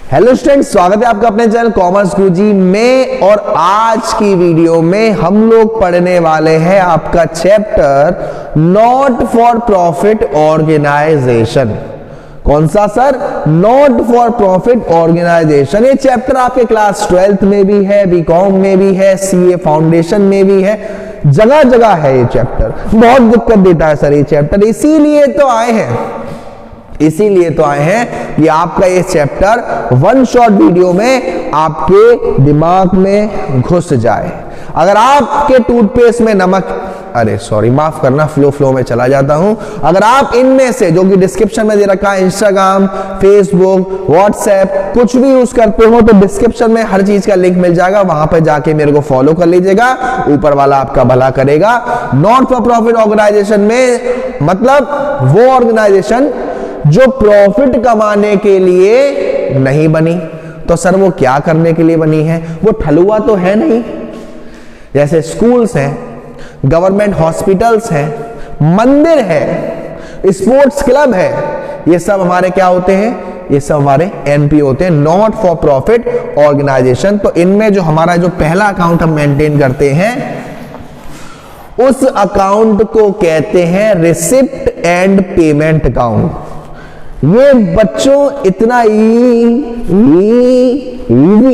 Hello students, स्वागत है आपका अपने चैनल कॉमर्स गुरुजी में। और आज की वीडियो में हम लोग पढ़ने वाले हैं आपका chapter not for profit organisation. कौन सा sir? Not for profit organisation. ये चैप्टर आपके क्लास 12th में भी है, बीकॉम में भी है, सीए फाउंडेशन में भी है, जगह जगह है ये चैप्टर। बहुत दिक्कत देता है सर ये चैप्टर, इसीलिए तो आए हैं कि आपका ये चैप्टर वन शॉट वीडियो में आपके दिमाग में घुस जाए। अगर आपके टूथपेस्ट में नमक, माफ करना, फ्लो में चला जाता हूं। अगर आप इनमें से, जो कि डिस्क्रिप्शन में दे रखा है, इंस्टाग्राम, फेसबुक, व्हाट्सएप, कुछ भी यूज करते हो तो डिस्क्रिप्शन में हर चीज का लिंक मिल जाएगा, वहां पर जाके मेरे को फॉलो कर लीजिएगा, ऊपर वाला आपका भला करेगा। नॉट फॉर प्रॉफिट ऑर्गेनाइजेशन में मतलब वो ऑर्गेनाइजेशन जो प्रॉफिट कमाने के लिए नहीं बनी। तो सर वो क्या करने के लिए बनी है? वो ठलुआ तो है नहीं। जैसे स्कूल्स हैं, गवर्नमेंट हॉस्पिटल्स हैं, मंदिर है, स्पोर्ट्स क्लब है, ये सब हमारे क्या होते हैं? ये सब हमारे एनपीओ होते हैं, नॉट फॉर प्रॉफिट ऑर्गेनाइजेशन। तो इनमें जो हमारा जो पहला अकाउंट हम मेंटेन करते हैं उस अकाउंट को कहते हैं रिसिप्ट एंड पेमेंट अकाउंट। ये बच्चों इतना इजी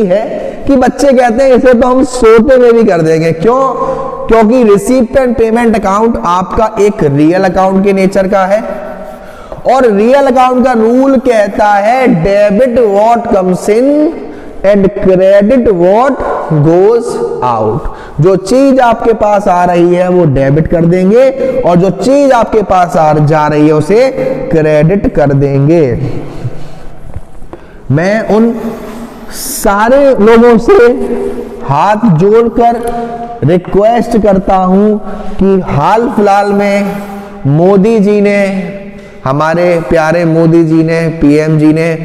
है कि बच्चे कहते हैं इसे तो हम सोते में भी कर देंगे। क्यों? क्योंकि रिसीप्ट एंड पेमेंट अकाउंट आपका एक रियल अकाउंट के नेचर का है, और रियल अकाउंट का रूल कहता है debit what comes in and credit what goes out. जो चीज आपके पास आ रही है वो डेबिट कर देंगे, और जो चीज आपके पास जा रही है उसे क्रेडिट कर देंगे। मैं उन सारे लोगों से हाथ जोड़कर रिक्वेस्ट करता हूं कि हाल फिलहाल में मोदी जी ने, हमारे प्यारे मोदी जी ने, पीएम जी ने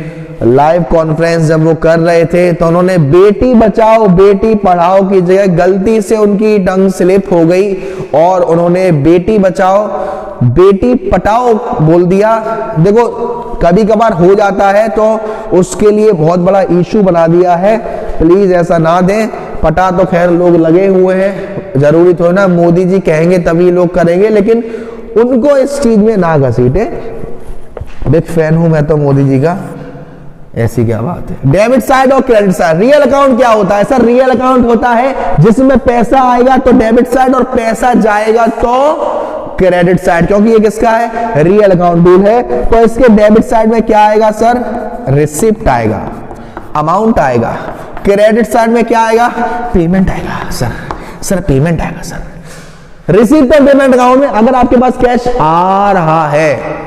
लाइव कॉन्फ्रेंस जब वो कर रहे थे तो उन्होंने बेटी बचाओ बेटी पढ़ाओ की जगह गलती से उनकी टंग स्लिप हो गई और उन्होंने बेटी बचाओ बेटी पटाओ बोल दिया। देखो कभी कभार हो जाता है तो उसके लिए बहुत बड़ा इशू बना दिया है, प्लीज ऐसा ना दें। पटा तो खैर लोग लगे हुए हैं, जरूरी थोड़ा ना मोदी जी कहेंगे तभी लोग करेंगे, लेकिन उनको इस चीज में ना घसीटे। बिग फैन हूं मैं तो मोदी जी का, ऐसी क्या बात है। डेबिट साइड और क्रेडिट साइड। रियल अकाउंट क्या होता है सर? रियल अकाउंट होता है जिसमें पैसा आएगा तो डेबिट साइड और पैसा जाएगा तो क्रेडिट साइड, क्योंकि ये किसका है? रियल अकाउंट रूल है। तो इसके डेबिट साइड में क्या आएगा सर? रिसिप्ट आएगा, अमाउंट आएगा। क्रेडिट साइड में क्या आएगा? पेमेंट आएगा सर पेमेंट आएगा सर। रिसिप्ट और पेमेंट अकाउंट में अगर आपके पास कैश आ रहा है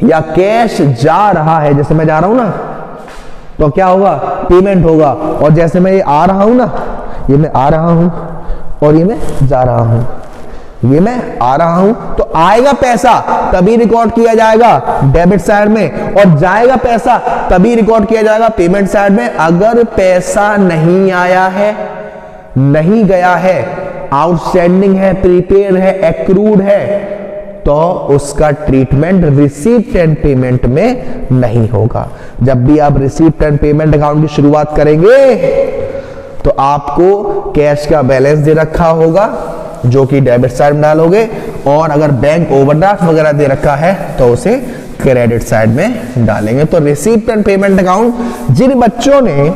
या कैश जा रहा है, जैसे मैं जा रहा हूं ना तो क्या होगा? पेमेंट होगा। और जैसे मैं ये आ रहा हूं ना, ये मैं आ रहा हूं और ये मैं जा रहा हूं, ये मैं आ रहा हूं तो आएगा पैसा तभी रिकॉर्ड किया जाएगा डेबिट साइड में, और जाएगा पैसा तभी रिकॉर्ड किया जाएगा पेमेंट साइड में। अगर पैसा नहीं आया है, नहीं गया है, आउटस्टैंडिंग है, प्रीपेड है, एक्रूड है, तो उसका ट्रीटमेंट रिसीप्ट एंड पेमेंट में नहीं होगा। जब भी आप रिसीप्ट एंड पेमेंट अकाउंट की शुरुआत करेंगे तो आपको कैश का बैलेंस दे रखा होगा जो कि डेबिट साइड में डालोगे, और अगर बैंक ओवरड्राफ्ट वगैरह दे रखा है तो उसे क्रेडिट साइड में डालेंगे। तो रिसीप्ट एंड पेमेंट अकाउंट, जिन बच्चों ने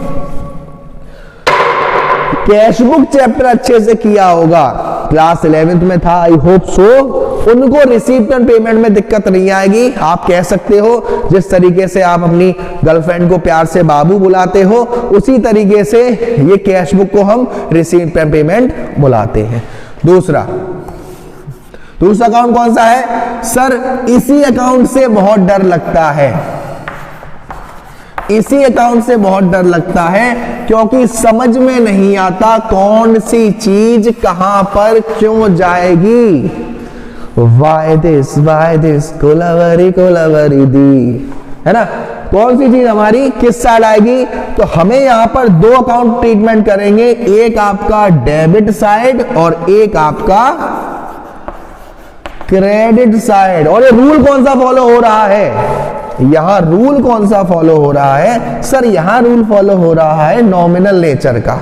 कैशबुक चैप्टर अच्छे से किया होगा, क्लास 11th में था, आई होप सो, उनको रिसीप्ट एंड पेमेंट में दिक्कत नहीं आएगी। आप कह सकते हो जिस तरीके से आप अपनी गर्लफ्रेंड को प्यार से बाबू बुलाते हो, उसी तरीके से ये कैशबुक को हम रिसीप्ट एंड पेमेंट बुलाते हैं। दूसरा अकाउंट कौन सा है सर? इसी अकाउंट से बहुत डर लगता है, इसी अकाउंट से बहुत डर लगता है, क्योंकि समझ में नहीं आता कौन सी चीज कहां पर क्यों जाएगी। Why this कोलावरी दी, है ना? कौन सी चीज हमारी किस साइड आएगी? तो हमें यहां पर दो अकाउंट ट्रीटमेंट करेंगे, एक आपका डेबिट साइड और एक आपका क्रेडिट साइड। और ये रूल कौन सा फॉलो हो रहा है? यहां रूल कौन सा फॉलो हो रहा है? सर यहां रूल फॉलो हो रहा है नॉमिनल नेचर का।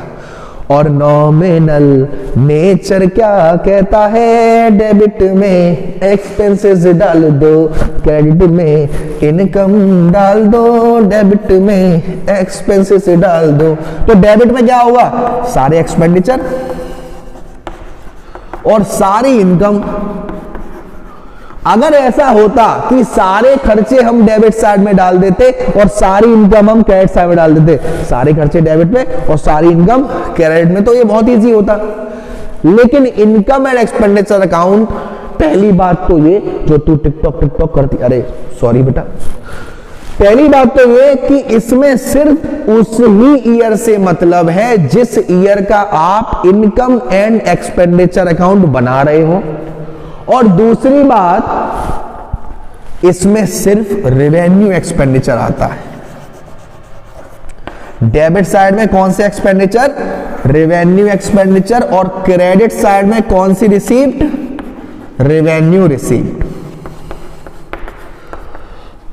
और नॉमिनल नेचर क्या कहता है? डेबिट में एक्सपेंसेस डाल दो, क्रेडिट में इनकम डाल दो, डेबिट में एक्सपेंसेस डाल दो। तो डेबिट में क्या होगा? सारे एक्सपेंडिचर और सारी इनकम। अगर ऐसा होता कि सारे खर्चे हम डेबिट साइड में डाल देते और सारी इनकम हम क्रेडिट साइड में डाल देते, सारे खर्चे डेबिट में और सारी इनकम क्रेडिट में, तो ये बहुत इजी होता। लेकिन इनकम एंड एक्सपेंडिचर अकाउंट, पहली बात तो ये, जो तू टिकटॉक करती, अरे सॉरी बेटा, पहली बात तो ये कि इसमें सिर्फ उस ही ईयर से मतलब है जिस ईयर का आप इनकम एंड एक्सपेंडिचर अकाउंट बना रहे हो। और दूसरी बात, इसमें सिर्फ रेवेन्यू एक्सपेंडिचर आता है। डेबिट साइड में कौन से एक्सपेंडिचर? Revenue expenditure. और क्रेडिट साइड में कौन सी रिसीप्ट? Revenue receipt.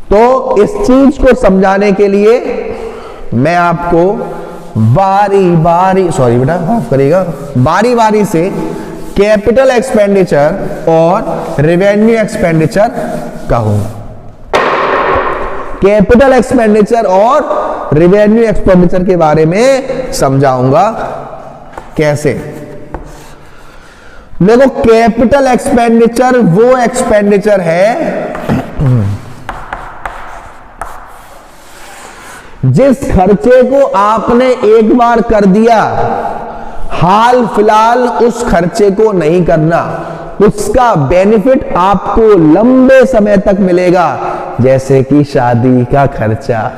तो इस चीज को समझाने के लिए मैं आपको बारी बारी, सॉरी बेटा माफ करिएगा, बारी बारी से कैपिटल एक्सपेंडिचर और रेवेन्यू एक्सपेंडिचर कहूंगा। कैपिटल एक्सपेंडिचर और रेवेन्यू एक्सपेंडिचर के बारे में समझाऊंगा। कैसे? देखो, कैपिटल एक्सपेंडिचर वो एक्सपेंडिचर है जिस खर्चे को आपने एक बार कर दिया, हाल फिलहाल उस खर्चे को नहीं करना, उसका बेनिफिट आपको लंबे समय तक मिलेगा। जैसे कि शादी का खर्चा।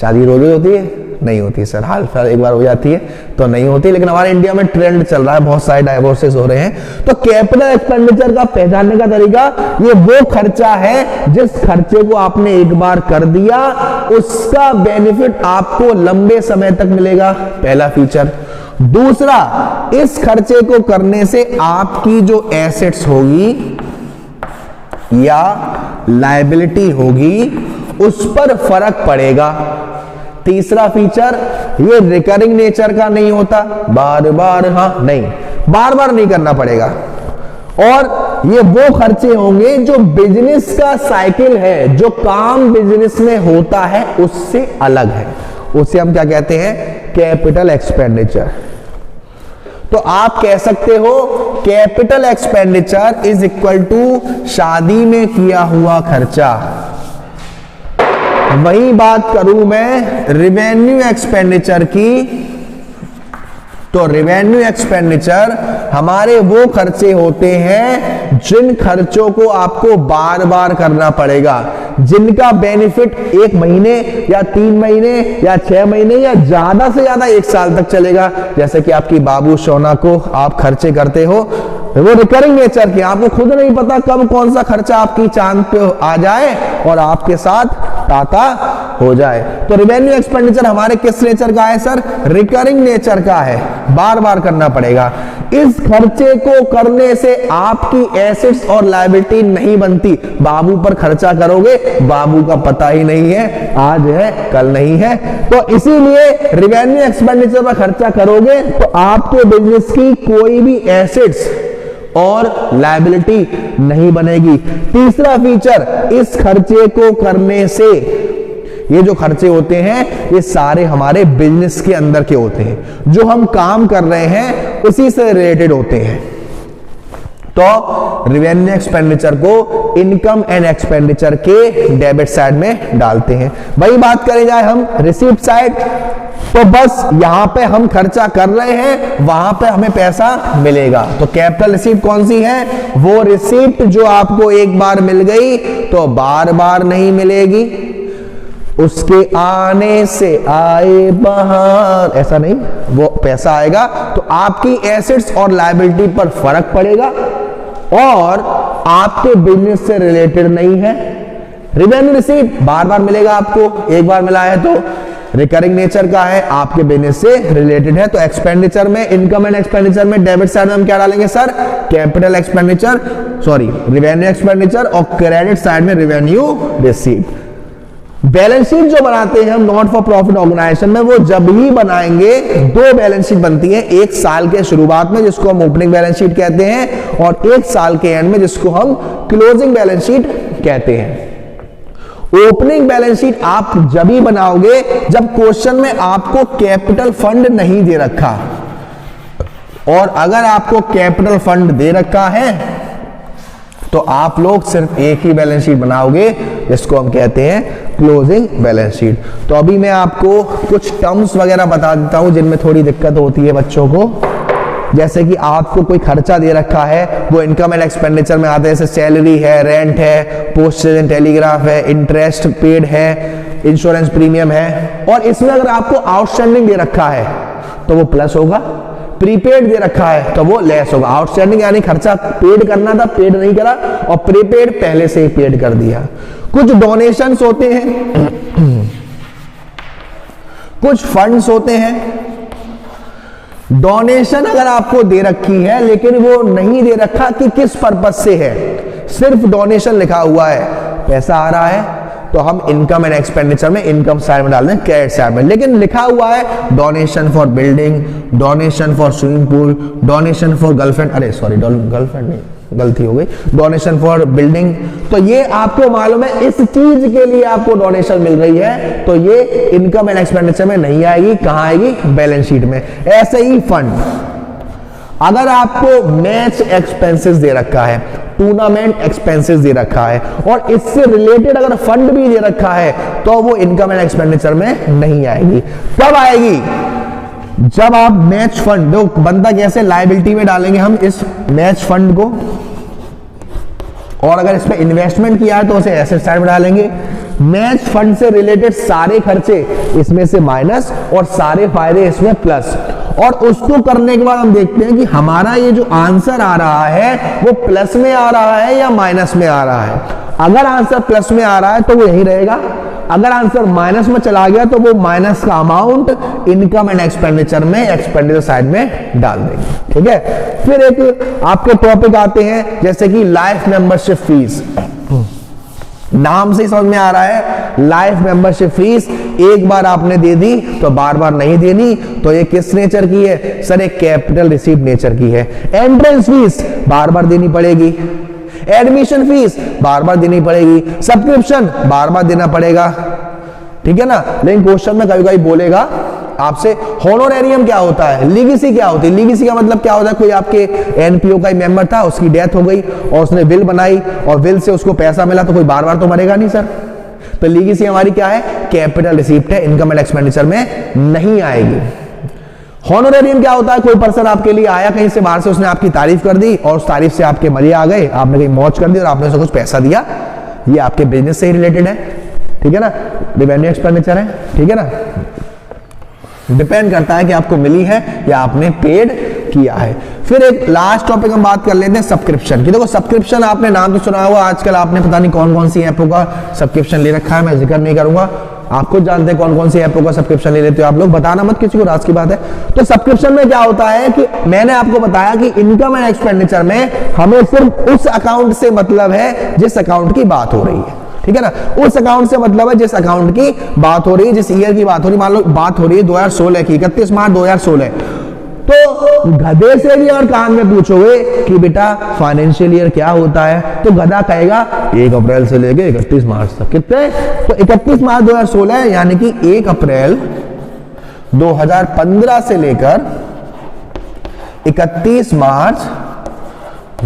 शादी रोज होती है? नहीं होती सर, हाल फिलहाल एक बार हो जाती है तो नहीं होती, लेकिन हमारे इंडिया में ट्रेंड चल रहा है, बहुत सारे डाइवोर्सेस हो रहे हैं। तो कैपिटल एक्सपेंडिचर का पहचानने का तरीका, ये वो खर्चा है जिस खर्चे को आपने एक बार कर दिया, उसका बेनिफिट आपको लंबे समय तक मिलेगा, पहला फीचर। दूसरा, इस खर्चे को करने से आपकी जो एसेट्स होगी या लायबिलिटी होगी उस पर फर्क पड़ेगा। तीसरा फीचर, ये रिकरिंग नेचर का नहीं होता, बार बार, हाँ नहीं, बार बार नहीं करना पड़ेगा। और ये वो खर्चे होंगे जो बिजनेस का साइकिल है, जो काम बिजनेस में होता है उससे अलग है, उसे हम क्या कहते हैं? Capital expenditure. तो आप कह सकते हो capital expenditure is equal to शादी में किया हुआ खर्चा। वही बात करूं मैं रेवेन्यू एक्सपेंडिचर की, तो रेवेन्यू एक्सपेंडिचर हमारे वो खर्चे होते हैं जिन खर्चों को आपको बार बार करना पड़ेगा, जिनका बेनिफिट 1 महीने या 3 महीने या 6 महीने या ज्यादा से ज्यादा 1 साल तक चलेगा। जैसे कि आपकी बाबू सोना को आप खर्चे करते हो, वो रिकरिंग नेचर के, आपको खुद नहीं पता कब कौन सा खर्चा आपकी चांद पे आ जाए और आपके साथ टाटा हो जाए। तो रेवेन्यू एक्सपेंडिचर हमारे किस नेचर का है सर? रिकरिंग नेचर का है, बार बार करना पड़ेगा। इस खर्चे को करने से आपकी एसेट्स और लायबिलिटी नहीं बनती। बाबू पर खर्चा करोगे, बाबू का पता ही नहीं है, आज है कल नहीं है, तो इसीलिए रेवेन्यू एक्सपेंडिचर पर खर्चा करोगे तो आपके बिजनेस की कोई भी एसेट्स और लायबिलिटी नहीं बनेगी। तीसरा फीचर, इस खर्चे को करने से, ये जो खर्चे होते हैं ये सारे हमारे बिजनेस के अंदर के होते हैं, जो हम काम कर रहे हैं उसी से रिलेटेड होते हैं। तो रेवेन्यू एक्सपेंडिचर को इनकम एंड एक्सपेंडिचर के डेबिट साइड में डालते हैं। वही बात करें जाए हम रिसीप्ट साइड, तो बस यहां पे हम खर्चा कर रहे हैं, वहां पे हमें पैसा मिलेगा। तो कैपिटल रिसीप्ट कौन सी है? वो रिसीप्ट जो आपको एक बार मिल गई तो बार बार नहीं मिलेगी, उसके आने से आए बाहर, ऐसा नहीं, वो पैसा आएगा तो आपकी एसेट्स और लायबिलिटी पर फर्क पड़ेगा और आपके बिजनेस से रिलेटेड नहीं है। रेवेन्यू रिसीप्ट बार बार मिलेगा आपको, एक बार मिला है तो रिकरिंग नेचर का है, आपके बिजनेस से रिलेटेड है। तो एक्सपेंडिचर में, इनकम एंड एक्सपेंडिचर में डेबिट साइड में हम क्या डालेंगे sir? Capital expenditure, sorry revenue expenditure, और क्रेडिट साइड में रेवेन्यू रिसीप्ट। बैलेंस शीट जो बनाते हैं हम नॉट फॉर प्रॉफिट ऑर्गेनाइजेशन में, वो जब ही बनाएंगे दो बैलेंस शीट बनती है, एक साल के शुरुआत में जिसको हम ओपनिंग बैलेंस शीट कहते हैं और एक साल के एंड में जिसको हम क्लोजिंग बैलेंस शीट कहते हैं। ओपनिंग बैलेंस शीट आप जब ही बनाओगे जब क्वेश्चन में आपको कैपिटल फंड नहीं दे रखा, और अगर आपको कैपिटल फंड दे रखा है तो आप लोग सिर्फ एक ही बैलेंस शीट बनाओगे जिसको हम कहते हैं क्लोजिंग बैलेंस शीट। तो अभी मैं आपको कुछ टर्म्स वगैरह बता देता हूं जिनमें थोड़ी दिक्कत होती है बच्चों को। जैसे कि आपको कोई खर्चा दे रखा है, वो इनकम एंड एक्सपेंडिचर में आता है, जैसे सैलरी है, रेंट है, पोस्टेज एंड टेलीग्राफ है, इंटरेस्ट पेड है, इंश्योरेंस प्रीमियम है, और इसमें अगर आपको आउटस्टैंडिंग दे रखा है तो वो प्लस होगा, प्रीपेड दे रखा है तो वो लेस होगा। आउटस्टैंडिंग यानी खर्चा पेड करना था, पेड नहीं करा, और प्रीपेड पहले से ही पेड कर दिया। कुछ डोनेशंस होते हैं, कुछ फंड्स होते हैं। डोनेशन अगर आपको दे रखी है लेकिन वो नहीं दे रखा कि किस पर्पस से है, सिर्फ डोनेशन लिखा हुआ है, पैसा आ रहा है तो हम इनकम एंड एक्सपेंडिचर में इनकम साइड में डाल दें, क्रेडिट साइड में, लेकिन लिखा हुआ है donation for building, donation for swimming pool, donation for girlfriend, अरे सॉरी गर्लफ्रेंड नहीं, गलती हो गई, डोनेशन फॉर बिल्डिंग, तो ये आपको मालूम है इस चीज के लिए आपको डोनेशन मिल रही है, तो ये इनकम एंड एक्सपेंडिचर में नहीं आएगी, कहां आएगी, बैलेंस शीट में। ऐसे ही फंड, अगर आपको मैच एक्सपेंसेस दे रखा है, टूर्नामेंट एक्सपेंसेस दे रखा है और इससे रिलेटेड अगर फंड भी दे रखा है तो वो इनकम एंड एक्सपेंडिचर में नहीं आएगी। कब आएगी, जब आप मैच फंड, जो बनता कैसे, लायबिलिटी में डालेंगे हम इस मैच फंड को, और अगर इस पे इन्वेस्टमेंट किया है तो उसे एसेट साइड में डालेंगे। मैच फंड से रिलेटेड सारे खर्चे इसमें से माइनस और सारे फायदे इसमें प्लस, और उसको करने के बाद हम देखते हैं कि हमारा ये जो आंसर आ रहा है वो प्लस में आ रहा है या माइनस में आ रहा है। अगर आंसर प्लस में आ रहा है तो वो यही रहेगा, अगर आंसर माइनस में चला गया तो वो माइनस का अमाउंट इनकम एंड एक्सपेंडिचर में, एक्सपेंडिचर साइड में डाल देंगे। ठीक है, फिर एक आपके टॉपिक आते हैं जैसे कि लाइफ मेंबरशिप फीस। नाम से ही समझ में आ रहा है, लाइफ मेंबरशिप फीस एक बार आपने दे दी तो बार बार नहीं देनी, तो ये किस नेचर की है सर, एक कैपिटल रिसीट नेचर की है। एंट्रेंस फीस बार बार देनी पड़ेगी, एडमिशन फीस बार बार देनी पड़ेगी, सब्सक्रिप्शन बार बार देना पड़ेगा, ठीक है ना। लेकिन क्वेश्चन में कभी कभी बोलेगा आपसे होनोरेरियम क्या होता है, लीगेसी क्या होती है। लीगेसी का मतलब क्या होता है, कोई आपके एनपीओ का ही मेंबर था, उसकी डेथ हो गई और उसने विल बनाई और विल से उसको पैसा मिला, तो कोई बार बार तो मरेगा नहीं सर। तो लीगेसी हमारी क्या है, कैपिटल रिसीप्ट है, इनकम एंड एक्सपेंडिचर में नहीं आएगी। हॉनोरेरियम क्या होता है, कोई पर्सन आपके लिए आया कहीं से बाहर से, उसने आपकी तारीफ कर दी और उस तारीफ से आपके मजे आ गए, आपने कहीं मौज कर दी और आपने उसे कुछ पैसा दिया, ये आपके बिजनेस से ही रिलेटेड है, ठीक है ना, रेवेन्यू एक्सपेंडिचर है, ठीक है ना। डिपेंड करता है कि आपको मिली है या आपने पेड किया है। फिर एक लास्ट टॉपिक हम बात कर लेते हैं सब्सक्रिप्शन की। देखो सब्सक्रिप्शन आपने नाम तो सुना हुआ, आजकल आपने पता नहीं कौन कौन सी ऐपों का सब्सक्रिप्शन ले रखा है, मैं जिक्र नहीं करूंगा, आप खुद जानते हैं कौन कौन सी ऐपों का सब्सक्रिप्शन ले लेते हो आप लोग, बताना मत किसी को, राज की बात है। तो सब्सक्रिप्शन में क्या होता है कि मैंने आपको बताया कि इनकम एंड एक्सपेंडिचर में हमें सिर्फ उस अकाउंट से मतलब है जिस अकाउंट की बात हो रही है, ठीक है ना, उस अकाउंट से मतलब है जिस अकाउंट की बात हो रही है, जिस ईयर की बात हो रही है। मान लो बात हो रही है 2016 की, 31 मार्च 2016, तो गधे से भी और कान में पूछोगे कि बेटा फाइनेंशियल ईयर क्या होता है, तो गधा कहेगा 1 अप्रैल से लेके 31 मार्च तक। कितने, तो 31 मार्च 2016 यानी कि 1 अप्रैल 2015 से लेकर 31 मार्च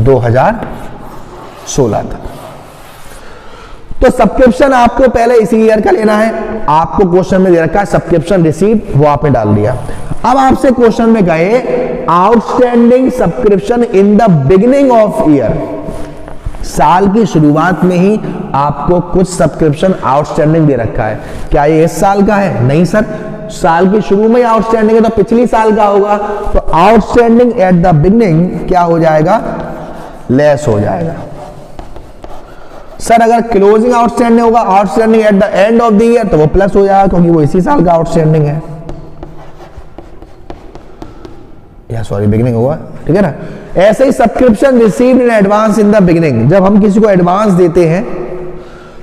2016 तक। तो सब्सक्रिप्शन आपको पहले इसी ईयर का लेना है, आपको क्वेश्चन में दे रखा है सब्सक्रिप्शन रिसीट, वो आपने डाल दिया। अब आपसे क्वेश्चन में गए outstanding subscription in the beginning of year, साल की शुरुआत में ही आपको कुछ सब्सक्रिप्शन आउटस्टैंडिंग दे रखा है। क्या ये इस साल का है, नहीं सर, साल की शुरू में ही आउटस्टैंडिंग है तो पिछली साल का होगा, तो आउटस्टैंडिंग एट द बिगिनिंग क्या हो जाएगा, लेस हो जाएगा। सर अगर क्लोजिंग आउटस्टैंडिंग होगा, outstanding at the end of the year, तो वो प्लस हो जाएगा क्योंकि वो इसी साल का आउटस्टैंडिंग है, या सॉरी बिगिनिंग होगा, ठीक है ना। ऐसे ही subscription received in advance in the beginning, जब हम किसी को एडवांस देते हैं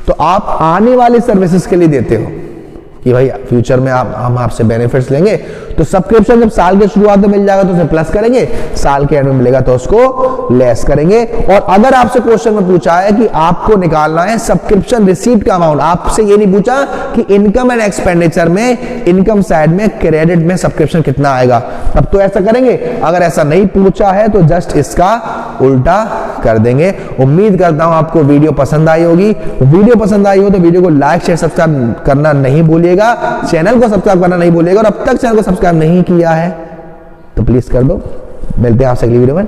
तो आप आने वाली सर्विसेज के लिए देते हो कि भाई फ्यूचर में हम आपसे बेनिफिट्स लेंगे, तो सब्सक्रिप्शन जब साल के शुरुआत में मिल जाएगा तो उसे प्लस करेंगे, साल के एंड में मिलेगा तो उसको लेस करेंगे। और अगर आपसे क्वेश्चन में पूछा है कि आपको निकालना है सब्सक्रिप्शन रिसीट का अमाउंट, आपसे ये नहीं पूछा कि इनकम एंड एक्सपेंडिचर में, इनकम साइड में क्रेडिट में सब्सक्रिप्शन कितना आएगा, तब तो ऐसा करेंगे। अगर ऐसा नहीं पूछा है तो जस्ट इसका उल्टा कर देंगे। उम्मीद करता हूं आपको वीडियो पसंद आई होगी। वीडियो पसंद आई हो तो वीडियो को लाइक शेयर सब्सक्राइब करना नहीं भूलिएगा, चैनल को सब्सक्राइब करना नहीं भूलिएगा, और अब तक चैनल को सब्सक्राइब नहीं किया है तो प्लीज कर दो। मिलते हैं आपसे अगली वीडियो में।